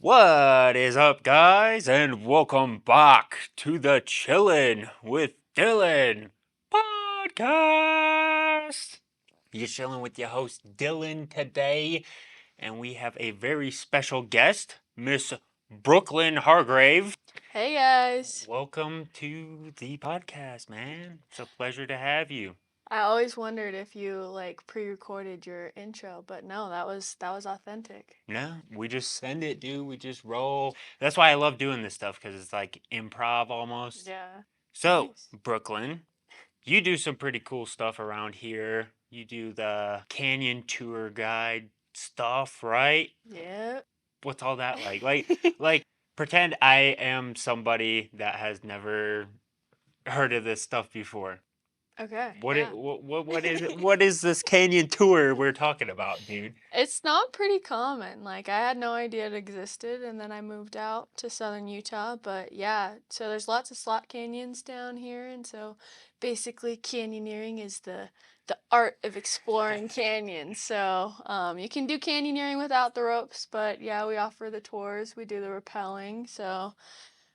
What is up, guys, and welcome back to the Chillin' with Dylan podcast. You're chilling with your host Dylan today, and we have a very special guest, Miss Brooklyn Hargrave. Hey guys. Welcome to the podcast, man. It's a pleasure to have you. I always wondered if you pre-recorded your intro, but no, that was authentic. No, we just send it, dude. We just roll. That's why I love doing this stuff because it's like improv almost. Yeah. So, Nice. Brooklyn, you do some pretty cool stuff around here. You do the canyon tour guide stuff, right? Yep. What's all that like? Like pretend I am somebody that has never heard of this stuff before. Okay. What Yeah. it what is it? What is this canyon tour we're talking about, dude? It's not pretty common. Like I had no idea it existed and then I moved out to southern Utah, but yeah, so there's lots of slot canyons down here and so basically canyoneering is the art of exploring canyons. So, you can do canyoneering without the ropes, but yeah, we offer the tours, we do the rappelling. So,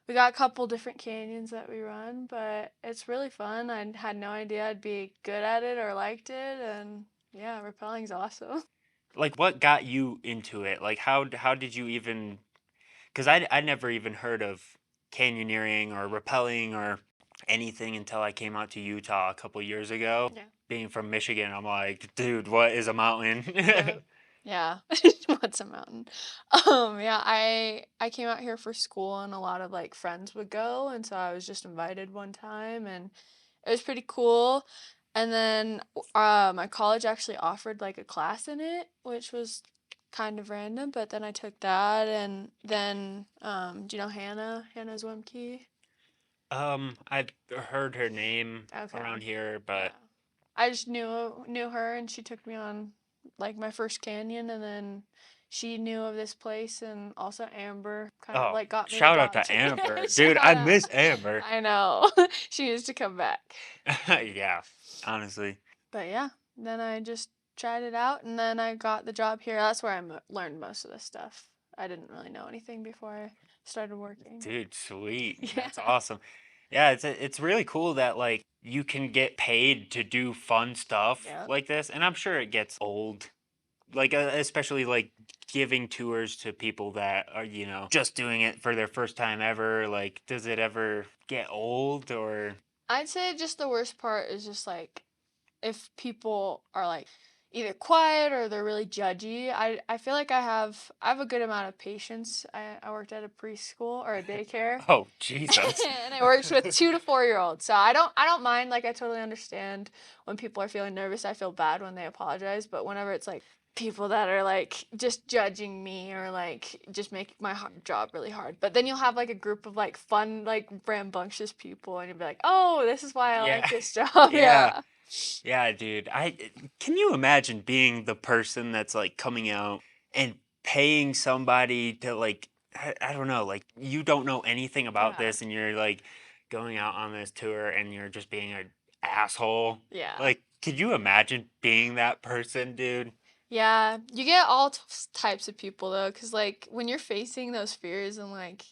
we got a couple different canyons that we run, but it's really fun. I had no idea I'd be good at it or liked it, and yeah, rappelling's awesome. Like what got you into it? Like how did you even because I never even heard of canyoneering or rappelling or anything until I came out to Utah a couple years ago. Yeah. Being from Michigan, I'm like, dude, what is a mountain? Yep. Yeah. What's a mountain? Yeah, I came out here for school and a lot of like friends would go, and so I was just invited one time and it was pretty cool. And then my college actually offered like a class in it, which was kind of random, but then I took that and then do you know Hannah Zwemke? I've heard her name Okay. around here, Yeah. but I just knew her and she took me on like my first canyon and then she knew of this place and also Amber kind of oh, like got me the shout out job to too. Amber, dude. Shout I out. miss Amber. I know. She needs to come back. Yeah, honestly, But yeah, then I just tried it out and then I got the job here. That's where I learned most of this stuff. I didn't really know anything before I started working. dude, sweet. Yeah. That's awesome. Yeah, it's really cool that like you can get paid to do fun stuff Yep. like this, and I'm sure it gets old. Like especially like giving tours to people that are just doing it for their first time ever. Like, does it ever get old or? I'd say just the worst part is just like if people are like either quiet or they're really judgy. I feel like I have a good amount of patience. I worked at a preschool or a daycare Oh, Jesus. and I worked with 2 to 4 year olds. So I don't mind, like I totally understand when people are feeling nervous. I feel bad when they apologize, but whenever it's like people that are like just judging me or like just make my job really hard. But then you'll have like a group of like fun, like rambunctious people and you'll be like, "Oh, this is why I Yeah. like this job." Yeah. Yeah. Yeah, dude. I can you imagine being the person that's like coming out and paying somebody to like I don't know, like you don't know anything about Yeah. this and you're like going out on this tour and you're just being an asshole. Yeah. Like, could you imagine being that person, dude? Yeah, you get all types of people though, because like when you're facing those fears and like,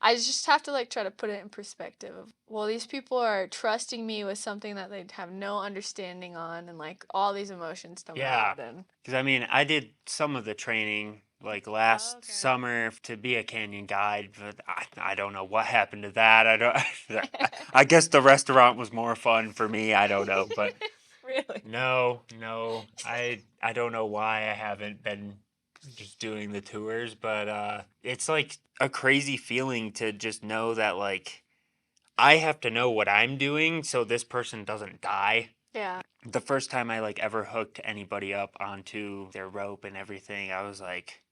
I just have to like try to put it in perspective of, well, these people are trusting me with something that they have no understanding on, and like all these emotions to Yeah. load and. Because I mean, I did some of the training like Oh, last okay. summer to be a canyon guide, but I don't know what happened to that. I don't. I guess the restaurant was more fun for me. I don't know, but Really? no, no, I don't know why I haven't been just doing the tours, but it's like a crazy feeling to just know that like I have to know what I'm doing so this person doesn't die. Yeah. The first time I like ever hooked anybody up onto their rope and everything, I was like,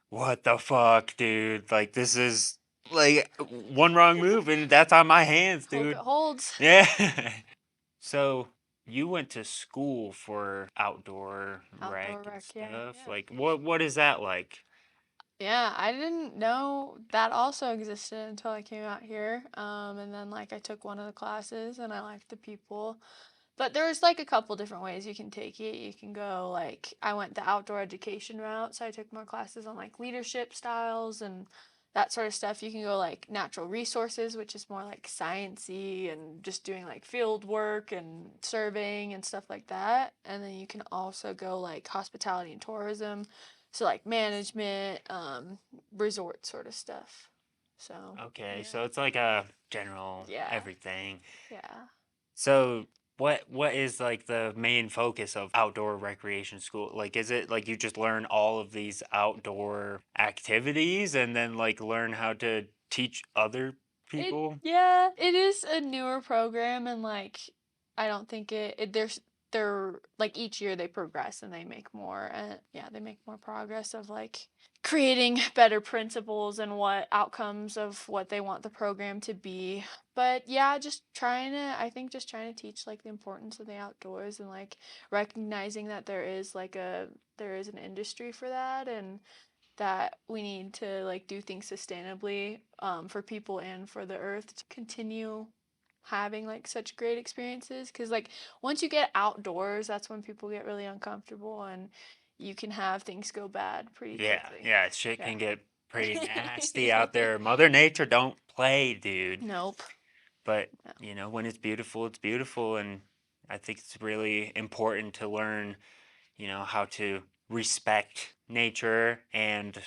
"What the fuck, dude? Like this is like one wrong move and that's on my hands, Hope it dude." holds. Yeah. So you went to school for outdoor Outdoor rec and rec, yeah, stuff. yeah. Like what is that like? Yeah, I didn't know that also existed until I came out here. And then like I took one of the classes and I liked the people. But there's like a couple different ways you can take it. You can go like I went the outdoor education route, so I took more classes on like leadership styles and that sort of stuff. You can go like natural resources, which is more like sciencey and just doing like field work and surveying and stuff like that. And then you can also go like hospitality and tourism, so like management, resort sort of stuff. So Okay, yeah, so it's like a general yeah, everything. yeah. So what is like the main focus of outdoor recreation school? Like is it like you just learn all of these outdoor activities and then like learn how to teach other It people? yeah, it is a newer program and like I don't think they're like each year they progress and they make more and yeah, they make more progress of like creating better principles and what outcomes of what they want the program to be. But yeah, just trying to teach like the importance of the outdoors and like recognizing that there is an industry for that and that we need to like do things sustainably for people and for the earth to continue having like such great experiences because like once you get outdoors that's when people get really uncomfortable and you can have things go bad pretty Yeah, quickly. yeah, shit Yeah. can get pretty nasty out there. Mother Nature don't play, dude. Nope. But, No. when it's beautiful and I think it's really important to learn, how to respect nature and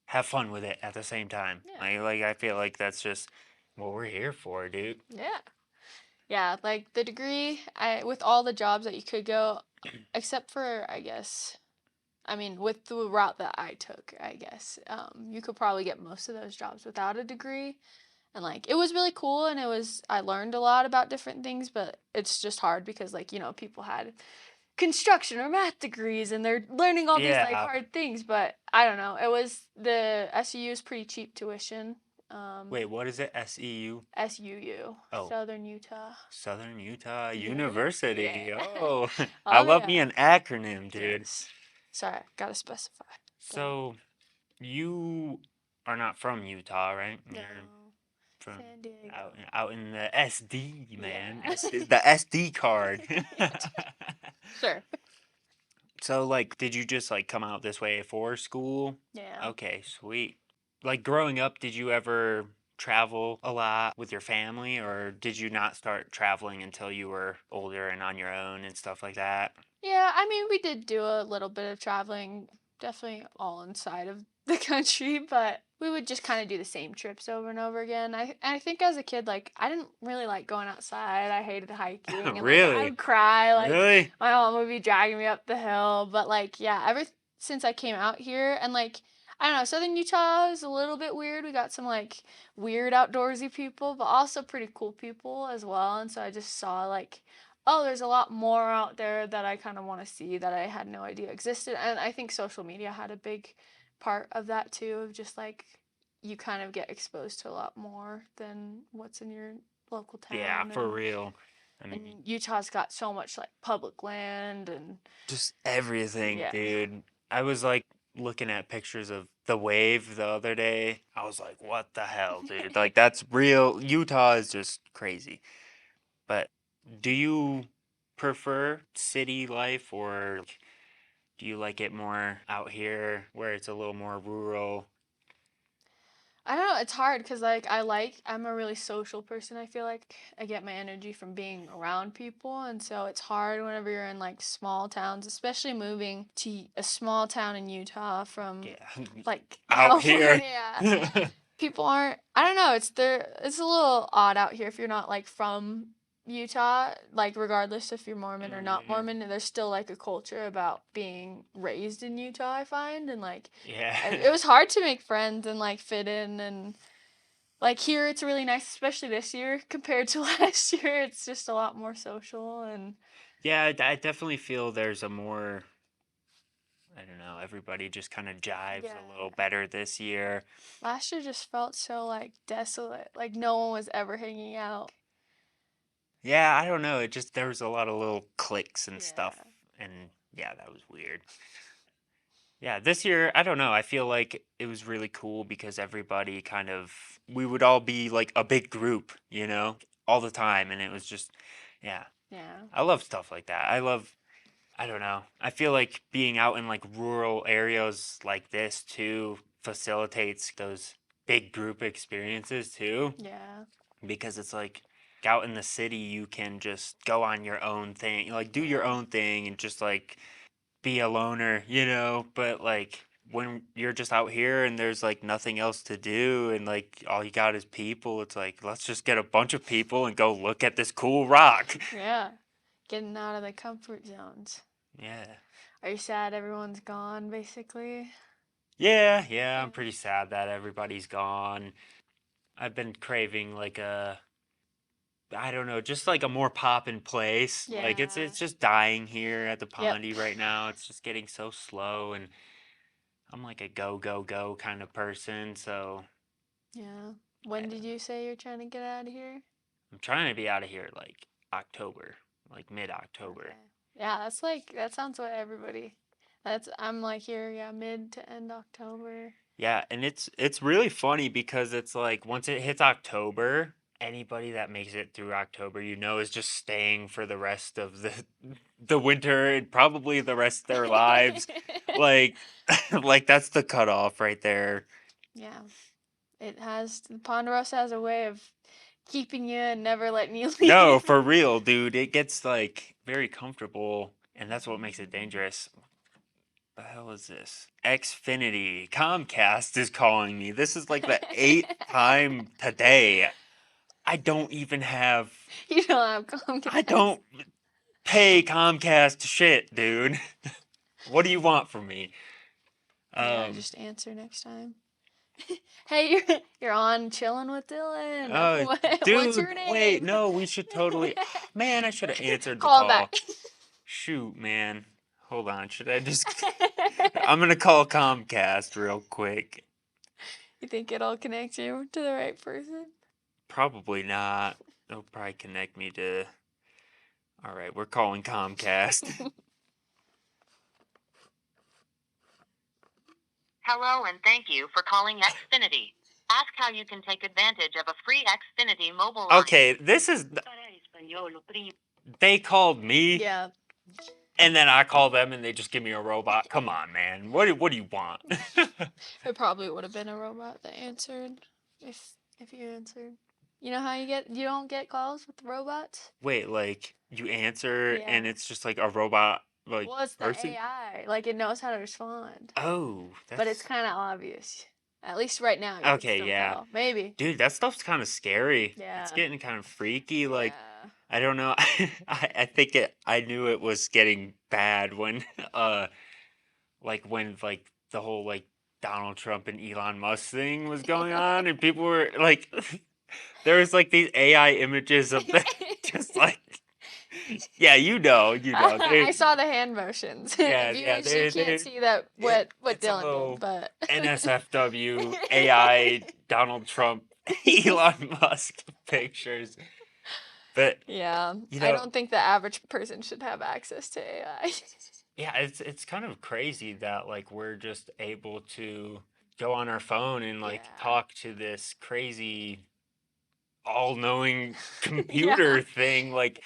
have fun with it at the same time. Yeah. Like I feel like that's just what we're here for, dude. Yeah. Yeah, like the degree, I with all the jobs that you could go, except for I guess I mean, with the route that I took, I guess, you could probably get most of those jobs without a degree. And like, it was really cool and I learned a lot about different things, but it's just hard because like, people had construction or math degrees and they're learning all these like Yeah. hard things, but I don't know. It was the SUU is pretty cheap tuition. Wait, what is it? SEU? SUU, Oh, Southern Utah. Southern Utah Yeah. University. Yeah. Oh, I Oh, love me yeah. an acronym, dude. Yes. Sorry, gotta specify. But So, you are not from Utah, right? You're no, from San Diego. out in the SD, man. Yeah. The SD card. Sure. So, like, did you just like come out this way for school? Yeah. Okay, sweet. Like growing up, did you ever travel a lot with your family, or did you not start traveling until you were older and on your own and stuff like that? Yeah, I mean, we did do a little bit of traveling, definitely all inside of the country, but we would just kind of do the same trips over and over again. I think as a kid, like, I didn't really like going outside. I hated hiking and like I Really? would cry, like Really? my mom would be dragging me up the hill, but like yeah, ever since I came out here and like I don't know, Southern Utah is a little bit weird. We got some like weird outdoorsy people, but also pretty cool people as well. And so I just saw like oh, there's a lot more out there that I kind of want to see that I had no idea existed. And I think social media had a big part of that too, of just like you kind of get exposed to a lot more than what's in your local Yeah, town. for real. I mean, And Utah's got so much like public land and just everything, yeah. dude. I was like looking at pictures of the wave the other day. I was like, what the hell, dude? Like, that's real. Utah is just crazy. But do you prefer city life or do you like it more out here where it's a little more rural? I don't know, it's hard because I'm a really social person. I feel like I get my energy from being around people, and so it's hard whenever you're in like small towns, especially moving to a small town in Utah from Yeah, like out here. California. People aren't I don't know, it's a little odd out here if you're not like from Utah, like regardless if you're Mormon or not Mhm. Mormon, there's still like a culture about being raised in Utah, I find, and like Yeah. it was hard to make friends and like fit in and like here it's really nice, especially this year compared to last year. It's just a lot more social and Yeah, I definitely feel there's a more, I don't know, everybody just kind of jives a little yeah. better this year. Last year just felt so like desolate. Like no one was ever hanging out. Yeah, I don't know. It just, there was a lot of little clicks and stuff. Yeah. And yeah, that was weird. Yeah, this year, I don't know. I feel like it was really cool because everybody kind of, we would all be like a big group, all the time. And it was just, yeah, Yeah. I love stuff like that. I don't know. I feel like being out in like rural areas like this too facilitates those. big group experiences too, Yeah. because it's like out in the city you can just go on your own thing, like do your Yeah. own thing and just like be a loner, but like when you're just out here and there's like nothing else to do and like all you got is people, it's like let's just get a bunch of people and go look at this cool rock. Yeah. Getting out of the comfort zones. Yeah. Are you sad everyone's gone, basically? Yeah, I'm Yeah. pretty sad that everybody's gone. I've been craving like I don't know, just like a more poppin' place. Like Yeah. it's just dying here at the Yep. Pondy right now. It's just getting so slow and I'm like a go go go kind of person, so Yeah. When did I- you say you're trying to get out of here? I'm trying to be out of here like October, like mid-October. Okay. Yeah, that's like that sounds what everybody. That's I'm like here, yeah, mid to end October. Yeah, and it's really funny because it's like once it hits October, anybody that makes it through October, is just staying for the rest of the winter and probably the rest of their lives. Like like that's the cutoff right there. Yeah. It has Ponderosa has a way of keeping you and never letting you No, leave. for real, dude. It gets like very comfortable and that's what makes it dangerous. The hell is this? Xfinity. Comcast is calling me. This is like the eighth time today. I don't even have You don't have I Comcast. don't pay Comcast shit, dude. What do you want from me? Yeah, Um, just answer next time. Hey, you're on chilling with Dylan. uh, What's dude, your wait, name? no, we should totally. Man, I should have answered the Call him back. call. Shoot, man. Hold on, should I just. I'm gonna call Comcast real quick. You think it'll connect you to the right person? Probably not. They'll probably connect me to. Alright, we're calling Comcast. Hello and thank you for calling Xfinity. Ask how you can take advantage of a free Xfinity mobile line. Okay, this is. They called me Yeah, and then I call them and they just give me a robot. Come on, man. What do you want? it probably would have been a robot that answered if you answered. You know how you don't get calls with robots? Wait, like you answer Yeah. and it's just like a robot like Well, it's the person? AI. Like it knows how to respond. Oh, But it's that's kind of obvious. At least right now, you could okay, still yeah. tell. Maybe. Dude, that stuff's kind of scary. It's Yeah. getting kind of freaky. Like, Yeah. I don't know. I think I knew it was getting bad when, uh, when the whole like Donald Trump and Elon Musk thing was going on, and people were like, there was like these AI images of them, just like, yeah, I they, saw the hand motions. yeah, yeah, Viewers, you can't see that what it's a Dylan did, little but NSFW AI Donald Trump Elon Musk pictures. But yeah, you I know, don't think the average person should have access to AI. yeah, it's kind of crazy that like we're just able to go on our phone and like Yeah. talk to this crazy all-knowing Yeah. computer thing. Like,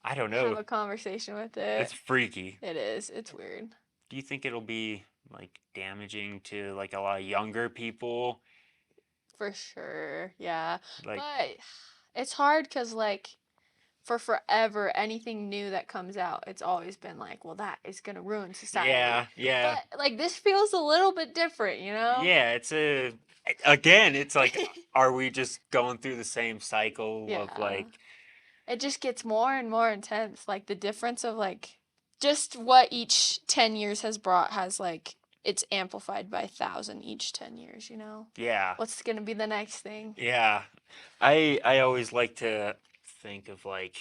I don't Have know. a conversation with It's it. freaky. It is. It's weird. Do you think it'll be like damaging to like a lot of younger people? For sure. Yeah. Like, But it's hard because, like, for forever, anything new that comes out, it's always been like, well, that is going to ruin society. yeah, yeah. But, like, this feels a little bit different, you know? Yeah, again, it's like are we just going through the same cycle of Yeah. like It just gets more and more intense. Like, the difference of, like, just what each 10 years has brought has, like, it's amplified by 1,000 each 10 years, you know? yeah. What's going to be the next thing? Yeah. I always like to think of like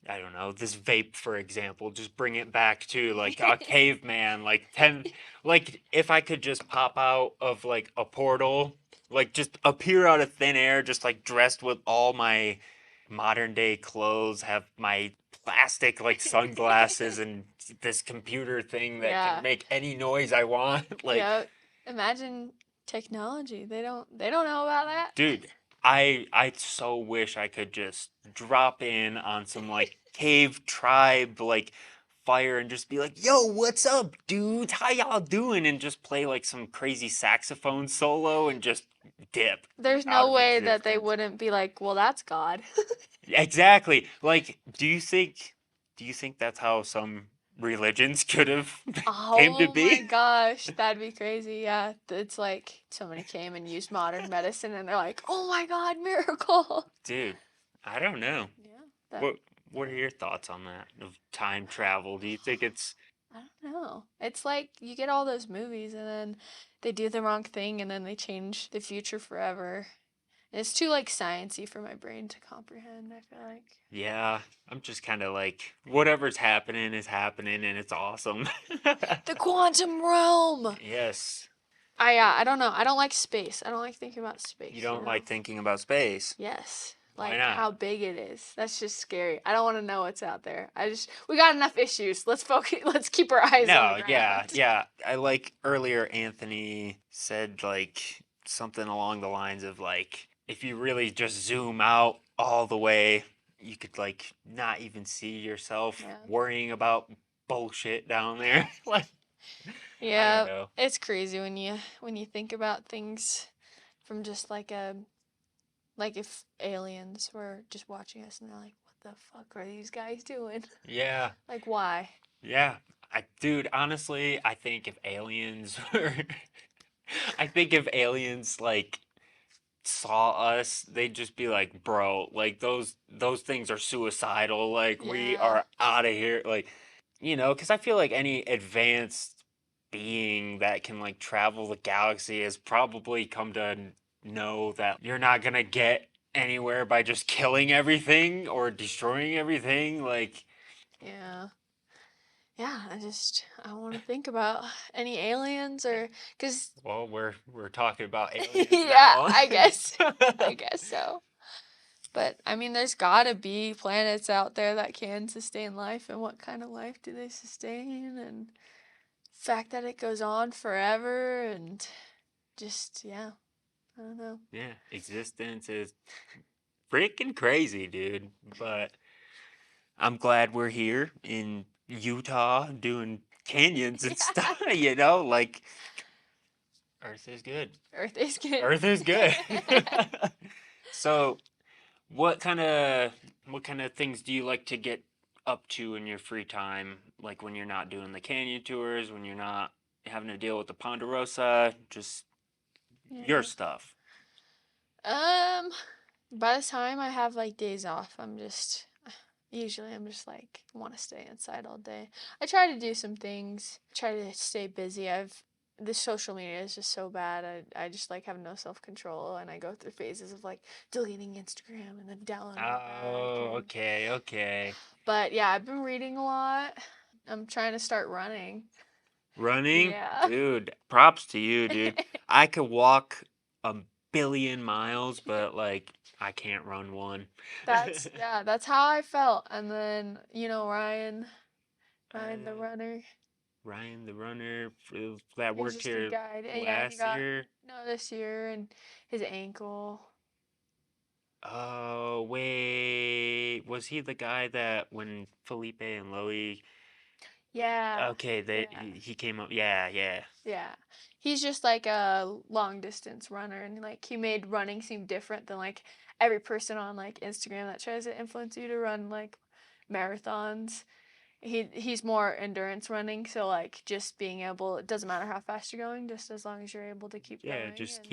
I don't know, this vape for example, just bring it back to like a caveman like 10 like if I could just pop out of like a portal, like just appear out of thin air just like dressed with all my modern day clothes, have my plastic like sunglasses and this computer thing that can Yeah. make any noise I want. Like, Yeah. Imagine technology. They don't know about that. dude, I so wish I could just drop in on some like cave tribe like fire and just be like, "Yo, what's up, dudes? How y'all doing?" And just play like some crazy saxophone solo and just dip There's out no of way that they existence. wouldn't be like, well, that's God. Exactly. Like, do you think that's how some religions could have came to Oh my be? gosh, that'd be crazy. Yeah, it's like somebody came and used modern medicine and they're like, "Oh my God, miracle." Dude, I don't know. Yeah, that What what are your thoughts on that of time travel? Do you think it's I don't know. It's like you get all those movies and then they do the wrong thing and then they change the future forever. It's too like sciencey for my brain to comprehend, I feel like. yeah, I'm just kind of like whatever's happening is happening and it's awesome. The quantum realm. Yes. I don't know. I don't like space. I don't like thinking about You space, you don't know. like thinking about space. Yes. Why Like not? how big it is. That's just scary. I don't want to know what's out there. We got enough issues. Let's focus. Let's keep our eyes on the No, yeah, ground. yeah. I like earlier Anthony said like something along the lines of like if you really just zoom out all the way, you could like not even see yourself Yeah. worrying about bullshit down there. Like I don't Yeah, know. it's crazy when you think about things from just like if aliens were just watching us and they're like, "What the fuck are these guys doing?" Yeah, Like why? yeah. Dude, honestly, I think if aliens were I think if aliens like saw us, they'd just be like, "Bro, like those things are suicidal. Like we Yeah. are out of here." Like, because I feel like any advanced being that can like travel the galaxy has probably come to know that you're not gonna get anywhere by just killing everything or destroying everything. Like, Yeah. Yeah, I want to think about any aliens or cuz well, we're talking about aliens yeah, now. I guess so. But I mean, there's gotta be planets out there that can sustain life, and what kind of life do they sustain? And fact that it goes on forever, and just yeah, I don't know. Yeah, existence is freaking crazy, dude. But I'm glad we're here in Utah doing canyons and Yeah, stuff, like Earth is good. Earth is good. Earth is good. So, what kind of things do you like to get up to in your free time? Like when you're not doing the canyon tours, when you're not having to deal with the Ponderosa, just your Yeah. stuff. Um, by the time I have like days off, I'm just like want to stay inside all day. I try to do some things, try to stay busy. This social media is just so bad. I just like have no self-control and I go through phases of like deleting Instagram and then downloading it back Oh, and okay, okay. but yeah, I've been reading a lot. I'm trying to start running. Running? Yeah. Dude, props to you, dude. I could walk a billion miles, but like I can't run one. That's how I felt. And then, Ryan the Uh, runner. Ryan the runner that He's worked just a here guide. And yeah, he last got year. no this year and his ankle. Oh, wait. Was he the guy that when Felipe and Loey Yeah. okay, they Yeah. he came up. Yeah, yeah. Yeah. He's just like a long distance runner and like he made running seem different than like every person on like Instagram that tries to influence you to run like marathons. He's more endurance running, so like just being able it doesn't matter how fast you're going, just as long as you're able to keep Yeah, going just and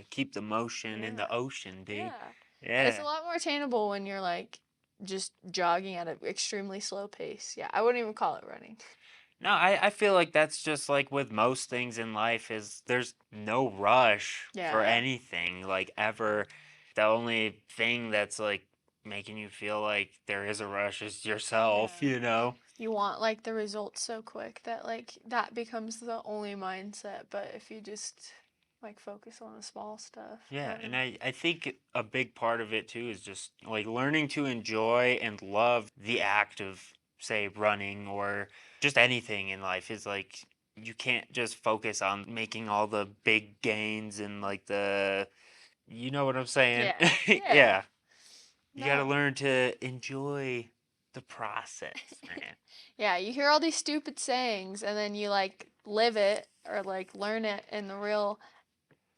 keep the motion in yeah. the ocean, dude. Yeah. It's a Yeah. lot more attainable when you're like just jogging at an extremely slow pace. Yeah, I wouldn't even call it running. No, I feel like that's just like with most things in life is there's no rush for Yeah. anything like ever. The only thing that's like making you feel like there is a rush is yourself, Yeah. you know? You want like the results so quick that like that becomes the only mindset, but if you just like focus on the small stuff, I Yeah, don't and know. I think a big part of it too is just like learning to enjoy and love the act of, say, running or just anything in life is like you can't just focus on making all the big gains and like you know what I'm saying? Yeah. Yeah. Yeah. You got to No. learn to enjoy. the process, man. Yeah, you hear all these stupid sayings and then you like live it or like learn it in the real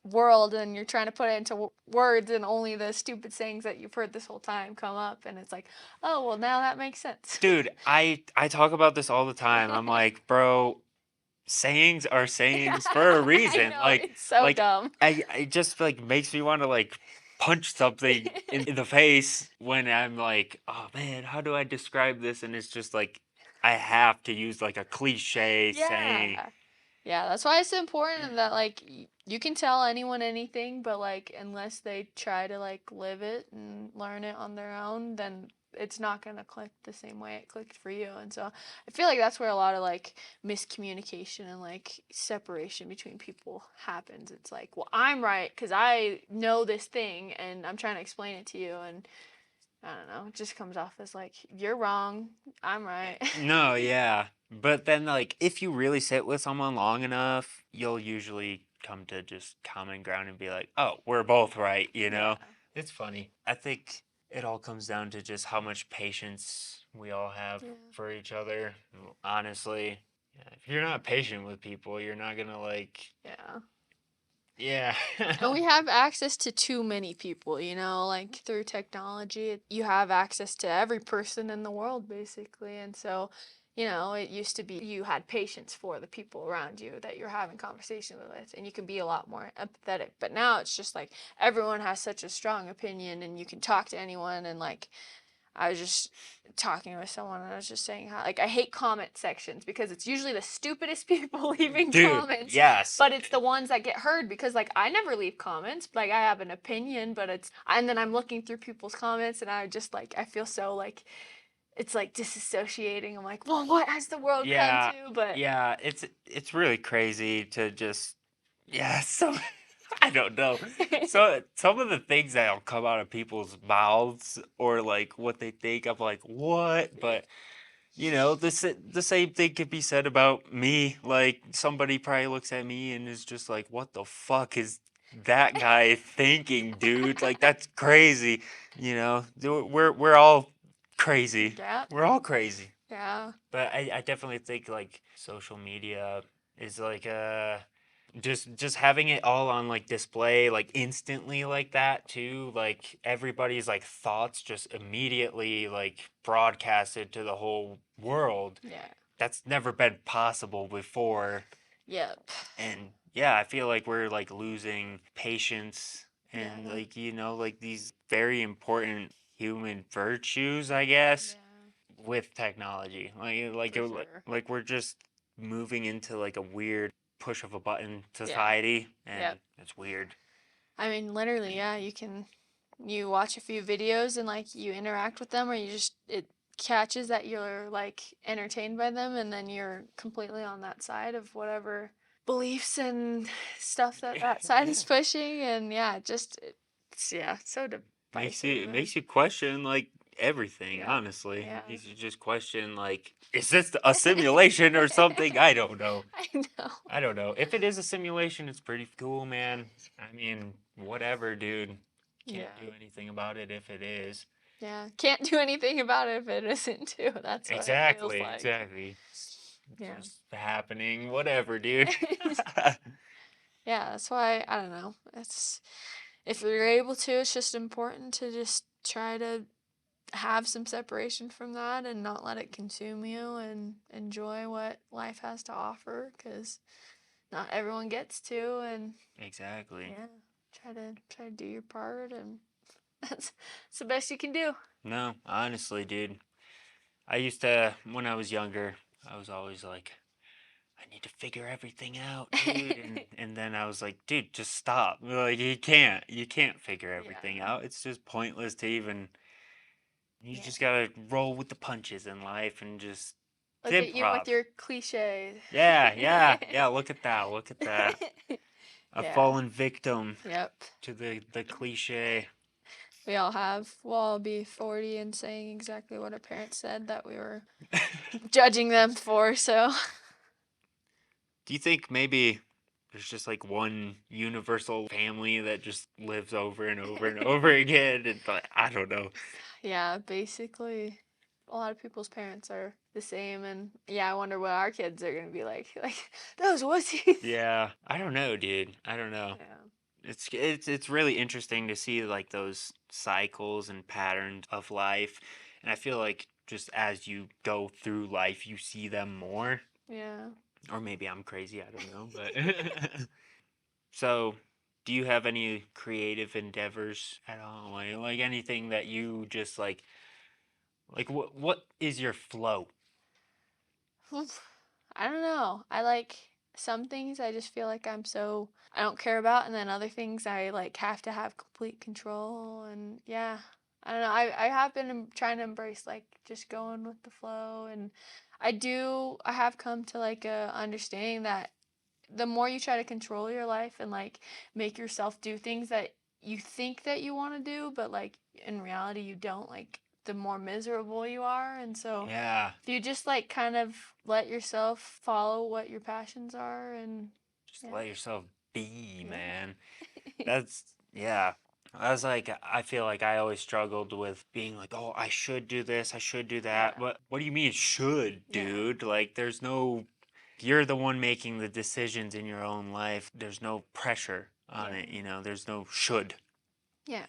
world and you're trying to put it into words and only the stupid sayings that you've heard this whole time come up and it's like, oh, well now that makes sense. Dude, I talk about this all the time. I'm like, bro, sayings are sayings for a I reason. know, it's so dumb. I it just like makes me want to like punch something in the face when I'm like, oh man, how do I describe this? And it's just like I have to use like a cliche saying. Yeah. Yeah, that's why it's important that like you can tell anyone anything, but like unless they try to like live it and learn it on their own, then it's not gonna click the same way it clicked for you. And so I feel like that's where a lot of like miscommunication and like separation between people happens. It's like, well, I'm right because I know this thing and I'm trying to explain it to you, and I don't know, it just comes off as like you're wrong, I'm right. No, yeah. But then like if you really sit with someone long enough, you'll usually come to just common ground and be like, "Oh, we're both right," you know? Yeah. It's funny. I think it all comes down to just how much patience we all have Yeah. for each other. Honestly, yeah, if you're not patient with people, you're not gonna like, Yeah. yeah. And we have access to too many people, you know, like through technology, you have access to every person in the world basically. And so, you know, it used to be you had patience for the people around you that you're having conversations with, and you can be a lot more empathetic. But now it's just like everyone has such a strong opinion, and you can talk to anyone. And like, I was just talking with someone and I was just saying how like I hate comment sections because it's usually the stupidest people leaving Dude, comments, yes. but it's the ones that get heard because like I never leave comments, like I have an opinion, but it's and then I'm looking through people's comments and I just like I feel so like it's like disassociating. I'm like, well, what has the world come Yeah. to? But Yeah, it's really crazy to just yeah, so I don't know. So some of the things that'll come out of people's mouths or like what they think, I'm like, what? But you know, the same thing could be said about me. Like somebody probably looks at me and is just like, what the fuck is that guy thinking, dude? Like that's crazy. You know, we're all crazy. yeah, We're all crazy. yeah, But I definitely think like social media is like just having it all on like display like instantly like that too, like everybody's like thoughts just immediately like broadcasted to the whole world. yeah, That's never been possible before. yep, And yeah, I feel like we're like losing patience and yeah, like you know like these very important human virtues, I guess, yeah, with technology. for sure. Like we're just moving into like a weird push of a button Yeah, society, and yep. it's weird. I mean, literally, yeah, you watch a few videos and like you interact with them or you just it catches that you're like entertained by them and then you're completely on that side of whatever beliefs and stuff that that side Yeah. is pushing, and yeah, it's yeah, so divisive and Makes you question like everything, yeah. honestly. Yeah. Makes you just question like, is this a simulation or something? I don't know. I know. I don't know. If it is a simulation, it's pretty cool, man. I mean, whatever, dude. Can't Yeah. do anything about it if it is. Yeah. Can't do anything about it if it isn't too. That's what it feels Exactly, like. exactly. Yeah. Just happening, whatever, dude. Yeah, that's why I don't know. It's if you're able to, it's just important to just try to have some separation from that and not let it consume you and enjoy what life has to offer because not everyone gets to, and Exactly. yeah, try to do your part, and that's the best you can do. No, honestly, dude. I used to, when I was younger, I was always like, I need to figure everything out, dude. And then I was like, dude, just stop. Like you can't figure everything Yeah. out. It's just pointless to even. You Yeah. just gotta roll with the punches in life and just Look at you with improv. your cliches. Yeah, yeah, yeah. Look at that. Look at that. I've Yeah. fallen victim Yep. to the cliche. We all have. We'll all be 40 and saying exactly what our parents said that we were judging them for, so. Do you think maybe there's just like one universal family that just lives over and over and over again? And like, I don't know. Yeah, basically. a lot of people's parents are the same, and yeah, I wonder what our kids are gonna be like. Like those wussies. Yeah, I don't know, dude. I don't know. Yeah. It's really interesting to see like those cycles and patterns of life, and I feel like just as you go through life, you see them more. Yeah. Or maybe I'm crazy. I don't know, but so. Do you have any creative endeavors at all? Like anything that you just like what is your flow? I don't know. I like some things I just feel like I don't care about, and then other things I like have to have complete control. And yeah, I don't know. I have been trying to embrace like just going with the flow, and I have come to like a understanding that the more you try to control your life and like make yourself do things that you think that you want to do, but like in reality you don't, like the more miserable you are. And so Yeah, if you just like kind of let yourself follow what your passions are, and just yeah, let yourself be, man. yeah. That's yeah. I was like, I feel like I always struggled with being like, oh, I should do this, I should do that. Yeah. But what do you mean should, Yeah. dude? Like, there's no, you're the one making the decisions in your own life. There's no pressure on Yeah. it, there's no should. Yeah.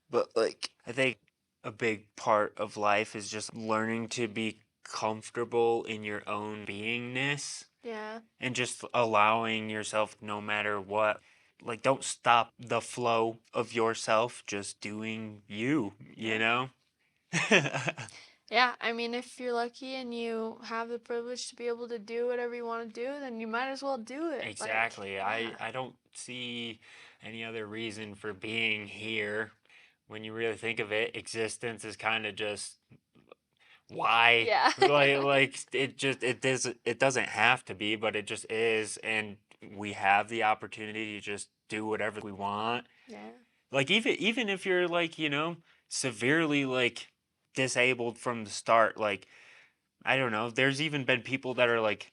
But like, I think a big part of life is just learning to be comfortable in your own beingness Yeah. and just allowing yourself no matter what. Like, don't stop the flow of yourself, just doing you, you Yeah. know? Yeah, I mean, if you're lucky and you have the privilege to be able to do whatever you want to do, then you might as well do it. Like, Exactly. yeah. I don't see any other reason for being here. When you really think of it, existence is kind of just why Yeah. like it doesn't have to be, but it just is, and we have the opportunity to just do whatever we want. Yeah. Like even if you're like, severely like disabled from the start, like I don't know, there's even been people that are like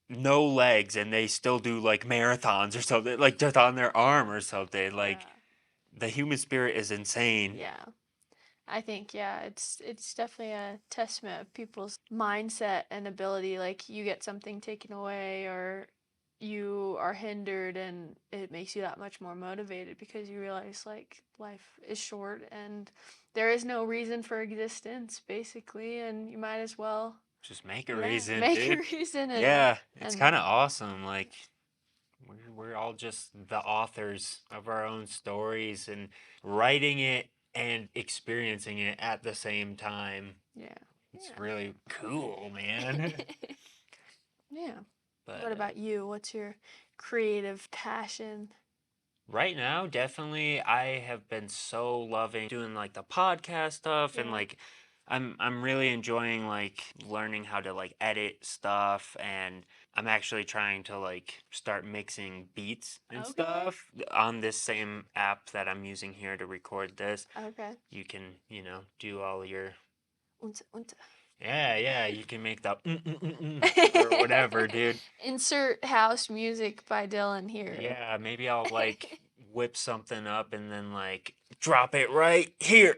no legs and they still do like marathons or something, like just on their arm or something. Like Yeah. the human spirit is insane. Yeah. I think yeah, it's definitely a testament of people's mindset and ability. Like you get something taken away or you are hindered, and it makes you that much more motivated because you realize like life is short and there is no reason for existence basically, and you might as well, Just make a yeah, reason, make a dude. reason. Yeah, it's And kind of awesome. Like we're all just the authors of our own stories and writing it and experiencing it at the same time. yeah. It's really cool, man. Yeah. Yeah. But What about you? What's your creative passion? right now, definitely, I have been so loving doing like the podcast stuff and Yeah. like I'm really enjoying like learning how to like edit stuff, and I'm actually trying to like start mixing beats and Okay. stuff on this same app that I'm using here to record this. Okay. You can, do all your Unta, unta. yeah, you can make the or whatever, dude. Insert house music by Dylan here. Yeah, maybe I'll like whip something up and then like drop it right here.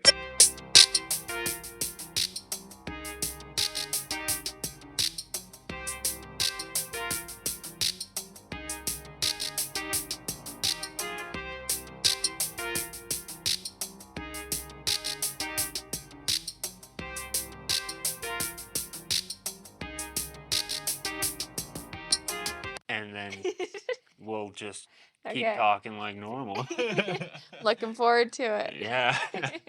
And then we'll just keep Okay. talking like normal. Looking forward to Yeah. it.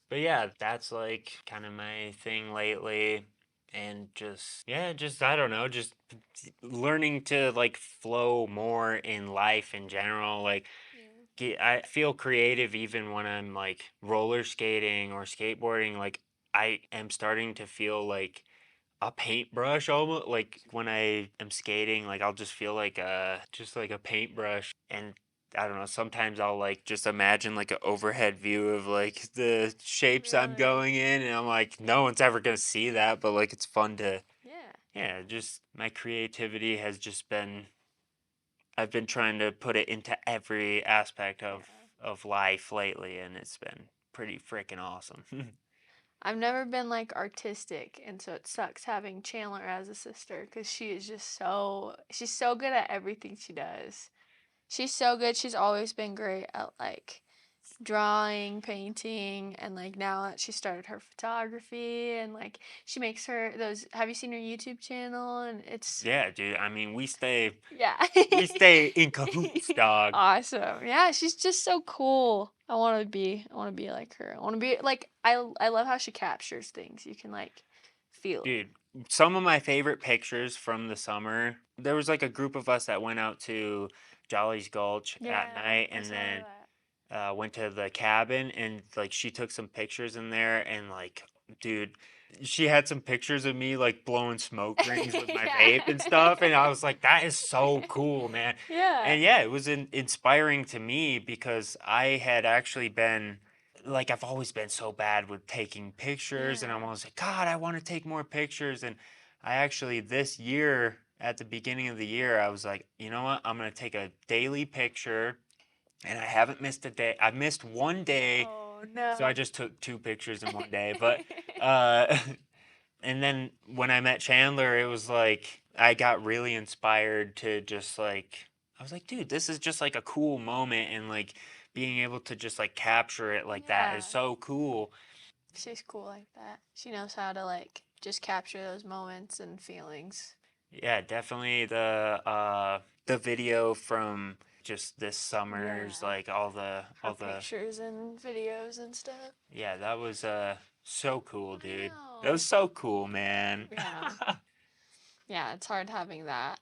But yeah, that's like kind of my thing lately. And just, yeah, just, I don't know, just learning to like flow more in life in general. Like, Yeah. I feel creative even when I'm like roller skating or skateboarding. Like, I am starting to feel like a paintbrush almost, like when I am skating, like I'll just feel like just like a paintbrush. And I don't know, sometimes I'll like just imagine like an overhead view of like the shapes I'm Really? going in, and I'm like, no one's ever gonna see that, but like it's fun to, Yeah. yeah, just my creativity has just been, I've been trying to put it into every aspect Yeah. of life lately, and it's been pretty freaking awesome. I've never been like artistic, and so it sucks having Chandler as a sister because she's so good at everything she does. She's so good. She's always been great at like drawing, painting, and like now that she started her photography and like she makes her those. Have you seen her YouTube channel? And it's Yeah, dude. I mean, yeah. we stay in cahoots, dog. Awesome. Yeah, she's just so cool. I want to be like her. I want to be like I love how she captures things. You can like feel it. Dude, some of my favorite pictures from the summer, there was like a group of us that went out to Jolly's Gulch at Yeah, night I and saw then that. went to the cabin and like she took some pictures in there and like, dude, she had some pictures of me like blowing smoke rings with my vape and Yeah. stuff. And I was like, that is so cool, man. Yeah. And yeah, it was inspiring to me because I had actually been like I've always been so bad with taking pictures and I'm Yeah. always like, God, I want to take more pictures. And I actually this year at the beginning of the year, I was like, you know what? I'm gonna take a daily picture and I haven't missed a day. I missed one day, Oh so I no. just took two pictures in one day. But uh and then when I met Chandler, it was like I got really inspired to just like I was like, dude, this is just like a cool moment and like being able to just like capture it like that Yeah. is so cool. She's cool like that. She knows how to like just capture those moments and feelings. Yeah, definitely the video from just this summer's Yeah. like Her all the pictures and videos and stuff. yeah, that was so cool, I dude. That was know. so cool, man. Yeah. Yeah, it's hard having that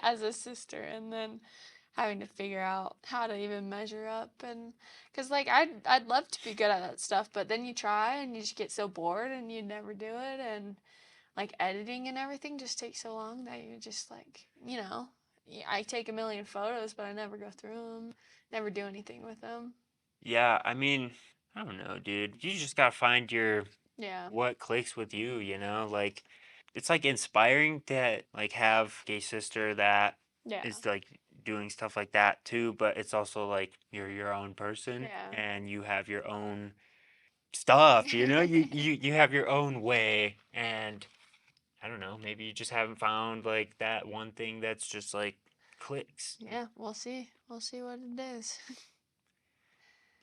as a sister and then having to figure out how to even measure up and cuz like I'd love to be good at that stuff, but then you try and you just get so bored and you never do it and like editing and everything just takes so long that you're just like, I take a million photos, but I never go through them, never do anything with them. Yeah, I mean, I don't know, dude. You just gotta find your Yeah. what clicks with you, you know? Like it's like inspiring to like have a sister that Yeah. is like doing stuff like that too, but it's also like you're your own person Yeah. and you have your own stuff, you know? You have your own way and I don't know, maybe you just haven't found like that one thing that's just like clicks. Yeah, we'll see. We'll see what it is.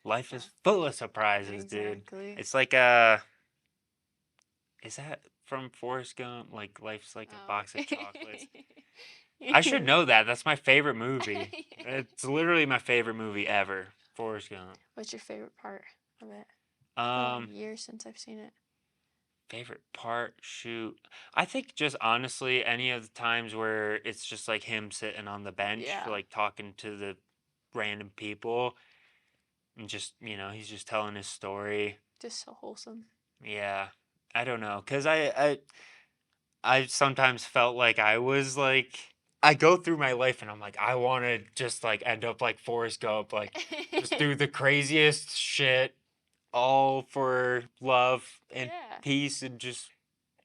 Life Yeah. is full of surprises, dude. Exactly. It's like is that from Forrest Gump? Like life's like a Oh. box of chocolates. I should know that. That's my favorite movie. Yeah. It's literally my favorite movie ever. Forrest Gump. What's your favorite part of it? It's been like Um, years since I've seen it. favorite part, shoot. I think just honestly any of the times where it's just like him sitting on the bench, Yeah. like talking to the random people and just, he's just telling his story. Just so wholesome. Yeah. I don't know, cuz I sometimes felt like I was like I go through my life and I'm like I want to just like end up like Forrest Gump, like just do the craziest shit all for love and Yeah. peace and just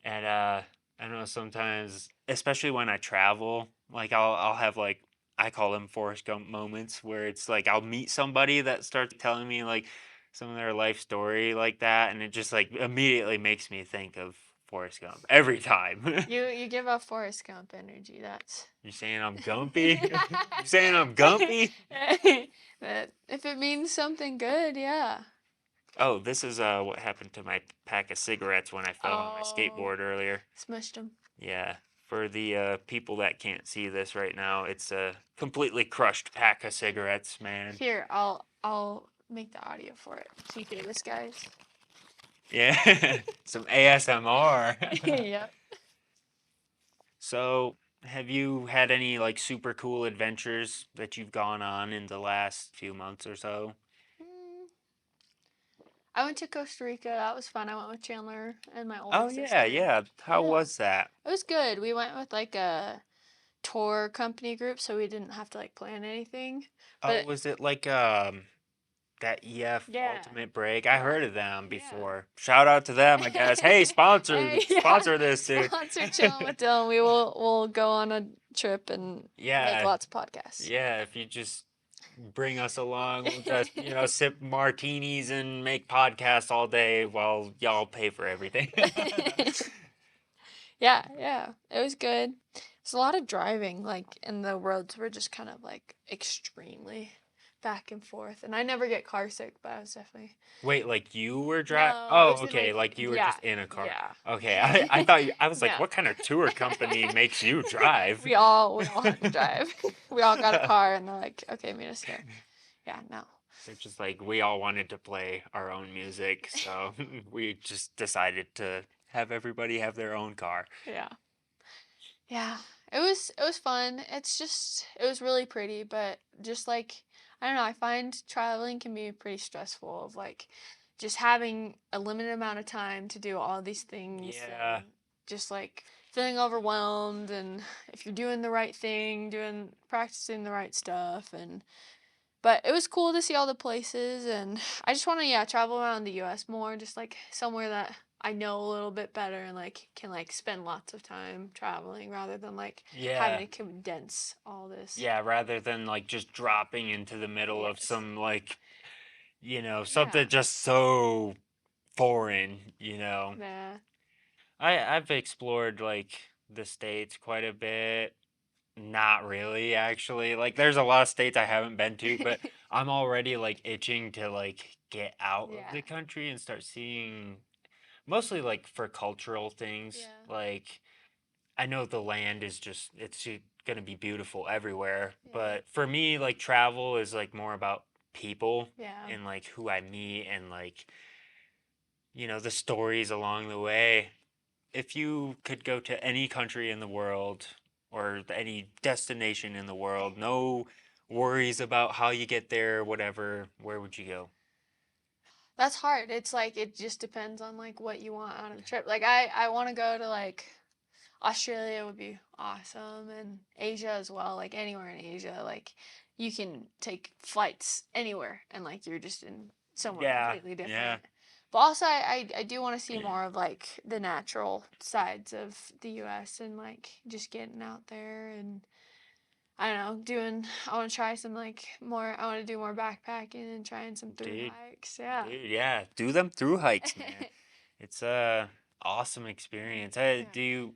and I don't know sometimes especially when I travel, like I'll have like I call them Forrest Gump moments where it's like I'll meet somebody that starts telling me like some of their life story like that and it just like immediately makes me think of Forrest Gump every time. You give off Forrest Gump energy. That's You saying I'm gumpy? You saying I'm gumpy? that if it means something good, yeah. Oh, this is what happened to my pack of cigarettes when I fell on my Oh, skateboard earlier. smushed them. Yeah. For the people that can't see this right now, it's a completely crushed pack of cigarettes, man. Here, I'll make the audio for it. So you hear this, guys. Yeah. Some ASMR. Yep. So, have you had any like super cool adventures that you've gone on in the last few months or so? Mm, I went to Costa Rica. That was fun. I went with Chandler and my older Oh yeah, sister. yeah. How Yeah. was that? It was good. We went with like a tour company group, so we didn't have to like plan anything. Oh, But was it like that EF yeah, Ultimate Break? I yeah, heard of them yeah. before. Shout out to them, I guess. Hey, Hey, yeah. sponsor this, dude. Sponsor chilling with Dylan. We'll go on a trip and make Yeah, lots of podcasts. yeah. If you just bring us along. We'll just, sip martinis and make podcasts all day while y'all pay for everything. Yeah, yeah. It was good. It's a lot of driving, like, and the roads were just kind of like extremely back and forth. And I never get car sick, but I was definitely. Wait, like you were driving? No, it Oh, was in okay. my. Like you were Yeah, just in a car. yeah. Okay, I thought I was like, No. what kind of tour company makes you drive? We all had to drive. We all got a car, and they're like, "Okay, meet us here." Yeah, no. They're just like we all wanted to play our own music, so we just decided to have everybody have their own car. Yeah. Yeah. It was fun. It was really pretty, but just like I don't know, I find traveling can be pretty stressful of like just having a limited amount of time to do all these things Yeah. and just like feeling overwhelmed and if you're doing the right thing, doing practicing the right stuff and but it was cool to see all the places and I just want to yeah, travel around the US more, just like somewhere that I know a little bit better and like can like spend lots of time traveling rather than like having Yeah. to condense all this. Yeah, rather than like just dropping into the middle of Yes. some like, Yeah. something just so foreign. Yeah. I've explored like the states quite a bit. Not really, actually. Like there's a lot of states I haven't been to, but I'm already like itching to like get out of Yeah. the country and start seeing mostly like for cultural things. Yeah. Like I know the land is just it's gonna be beautiful everywhere, Yeah. but for me, like travel is like more about people Yeah. and like who I meet and like the stories along the way. If you could go to any country in the world or any destination in the world, no worries about how you get there, whatever, where would you go? That's hard. It's like it just depends on like what you want out of the trip. Like I want to go to like Australia would be awesome and Asia as well, like anywhere in Asia, like you can take flights anywhere and like you're just in somewhere Yeah, completely yeah. different. But also I do want to see more of like the natural sides of the US and like just getting out there and I don't know, I want to try some like more I want to do more backpacking and trying some through Dude, hikes. Yeah. yeah, do them through hikes, man. It's a awesome experience. Yeah.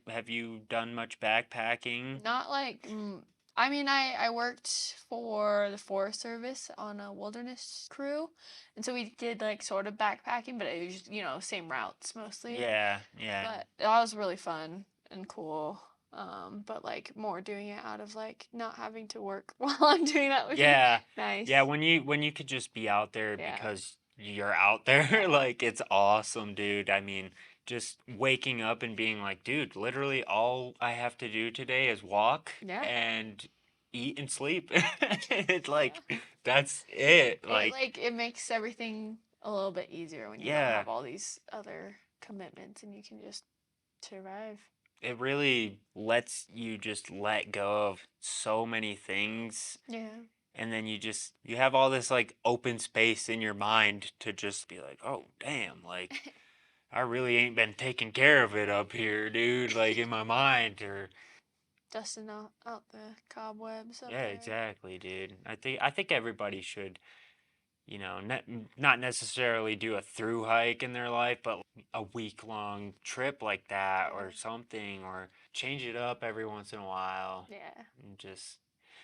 Have you done much backpacking? Not like, I mean, I worked for the Forest Service on a wilderness crew, and so we did like sort of backpacking, but it was, same routes mostly. Yeah, yeah. But that was really fun and cool. But like more doing it out of like not having to work while I'm doing that would be Yeah. nice. Yeah, when you could just be out there Yeah. because you're out there, Yeah. like it's awesome, dude. I mean, just waking up and being like, dude, literally all I have to do today is walk Yeah. and eat and sleep. It's Yeah. like that's it. It Like, like it makes everything a little bit easier when you don't yeah, have all these other commitments and you can just survive. it really lets you just let go of so many things Yeah. and then you have all this like open space in your mind to just be like, "Oh, damn, like I really ain't been taking care of it up here, dude, like in my mind or Dusting out the cobwebs up yeah, there. exactly, dude. I think everybody should, not necessarily do a through hike in their life, but a week long trip like that or Yeah. something or change it up every once in a while Yeah. and just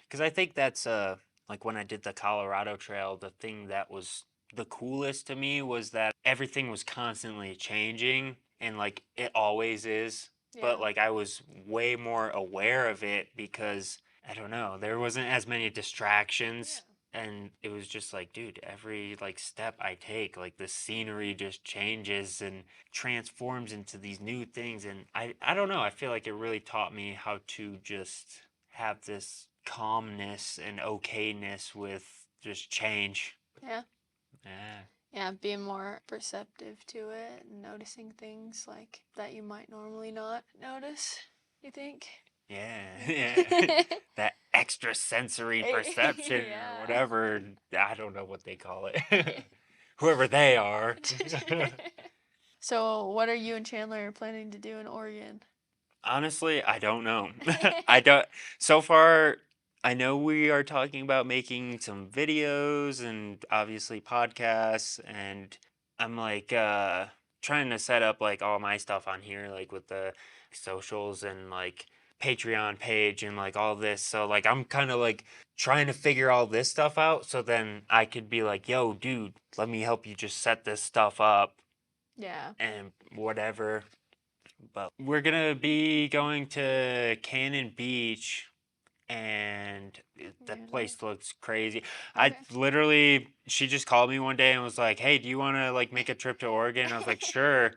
because I think that's like when I did the Colorado Trail, the thing that was the coolest to me was that everything was constantly changing and like it always is. Yeah. But like I was way more aware of it because I don't know, there wasn't as many distractions and it was just like, dude, every like step I take, like the scenery just changes and transforms into these new things and I don't know, I feel like it really taught me how to just have this calmness and okayness with just change. Yeah. Yeah. Yeah, being more perceptive to it and noticing things like that you might normally not notice, you think? Yeah. Yeah. Yeah. That extra sensory perception or Yeah. whatever. I don't know what they call it. Whoever they are. So, what are you and Chandler planning to do in Oregon? Honestly, I don't know. I don't so far I know we are talking about making some videos and obviously podcasts, and I'm like trying to set up like all my stuff on here, like with the socials and like Patreon page and like all this. So like I'm kind of like trying to figure all this stuff out so then I could be like, yo, dude, let me help you just set this stuff up Yeah. and whatever. But we're gonna be going to Cannon Beach and that Really? place looks crazy. I Okay. literally, she just called me one day and was like, "Hey, do you want to like make a trip to Oregon?" I was like, "Sure."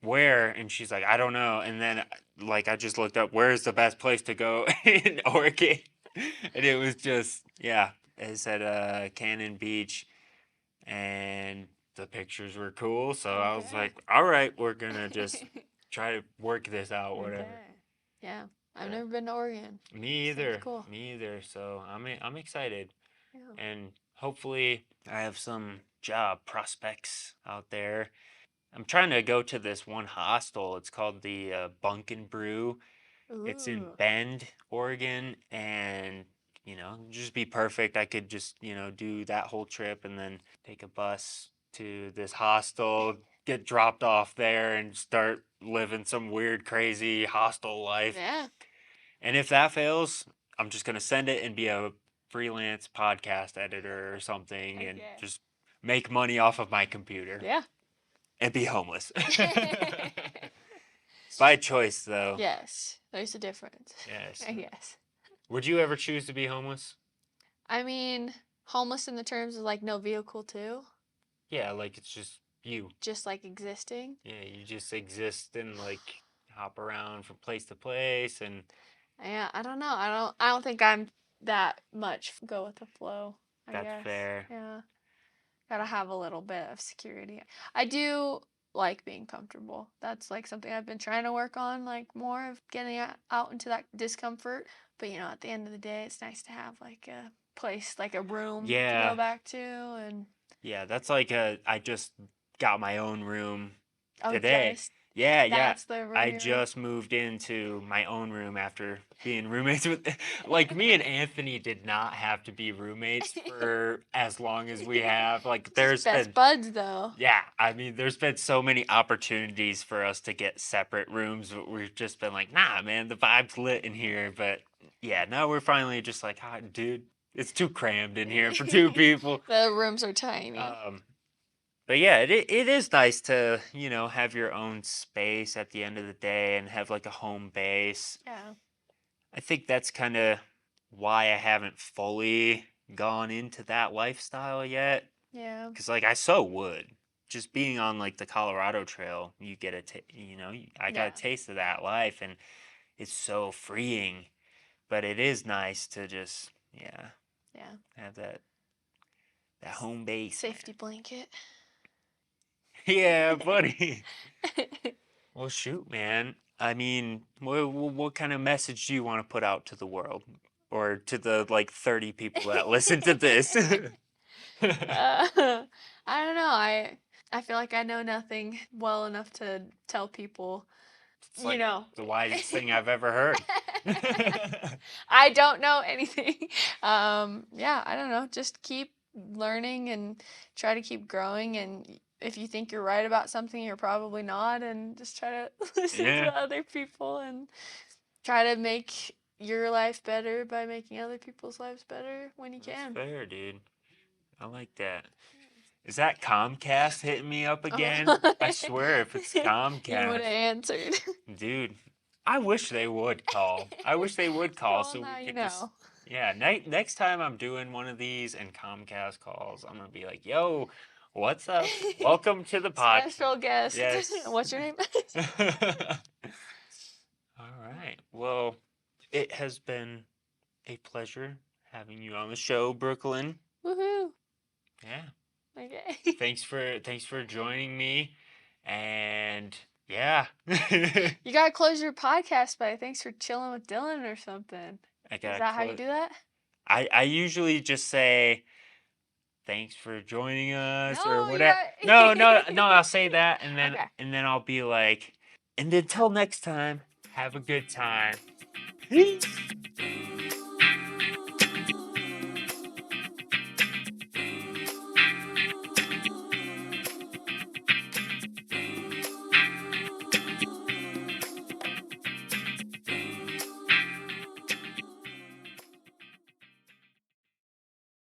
Where? And she's like, "I don't know." And then like I just looked up where's the best place to go in Oregon, and it was just yeah, it said Cannon Beach, and the pictures were cool. So I was Okay. like, "All right, we're gonna just try to work this out, whatever." Okay. Yeah. I've But never been to Oregon. me Sounds either. cool. Me either. So I'm excited, Yeah. and hopefully I have some job prospects out there. I'm trying to go to this one hostel. It's called the Bunk and Brew. It's in Ooh. Bend, Oregon, and just be perfect. I could just do that whole trip and then take a bus to this hostel, get dropped off there, and start living some weird, crazy hostel life. Yeah. And if that fails, I'm just gonna send it and be a freelance podcast editor or something Heck and yeah. just make money off of my computer Yeah. and be homeless. By choice, though. Yes. There's a difference. Yes. I guess. Would you ever choose to be homeless? I mean, homeless in the terms of like no vehicle too, Yeah, like it's just you. just like existing. Yeah, you just exist and like hop around from place to place and Yeah, I don't know. I don't think I'm that much go with the flow, I that's guess. fair. Yeah. Gotta have a little bit of security. I do like being comfortable. That's like something I've been trying to work on, like more of getting out into that discomfort. But at the end of the day, it's nice to have like a place, like a room to go Yeah. back to. And Yeah, that's like I just got my own room oh, today. Yeah, yeah. that's the I room you're in. just moved into my own room after being roommates with like me and Anthony did not have to be roommates for as long as we have. Like Just there's best been buds though. yeah, I mean there's been so many opportunities for us to get separate rooms, but we've just been like, "Nah, man, the vibe's lit in here." But yeah, now we're finally just like, "Ah, dude, it's too crammed in here for two people." The rooms are tiny. Um but yeah, it is nice to, have your own space at the end of the day and have like a home base. Yeah. I think that's kind of why I haven't fully gone into that lifestyle yet. Yeah. Because, like, I so would. Just being on like the Colorado Trail, you get I got a Yeah. taste of that life and it's so freeing. But it is nice to just, yeah, Yeah. have that home base. Safety blanket. Yeah, buddy. Well, shoot, man. I mean, what kind of message do you want to put out to the world or to the like 30 people that listen to this? I don't know. I feel like I know nothing well enough to tell people, It's you like know. the wisest thing I've ever heard. I don't know anything. Yeah, I don't know. Just keep learning and try to keep growing. And if you think you're right about something, you're probably not. And just try to listen Yeah, to other people and try to make your life better by making other people's lives better when you that's can. fair, dude. I like that. Is that Comcast hitting me up again? Oh. I swear, if it's You would Comcast, have answered. dude, I wish they would call. I wish they would call Well, so we now you could just. know. Yeah, next time I'm doing one of these and Comcast calls, I'm gonna be like, "Yo, what's up? Welcome to the podcast." Special guest. Yes. What's your name? All right. Well, it has been a pleasure having you on the show, Brooklyn. Woohoo. Yeah. Okay. Thanks for joining me, and yeah. You gotta close your podcast by thanks for chilling with Dylan or something. I Is got that how you do that? I usually just say thanks for joining us or No, you whatever. No, no, got. no, I'll say that and then Okay. and then I'll be like, and until next time, have a good time. Peace.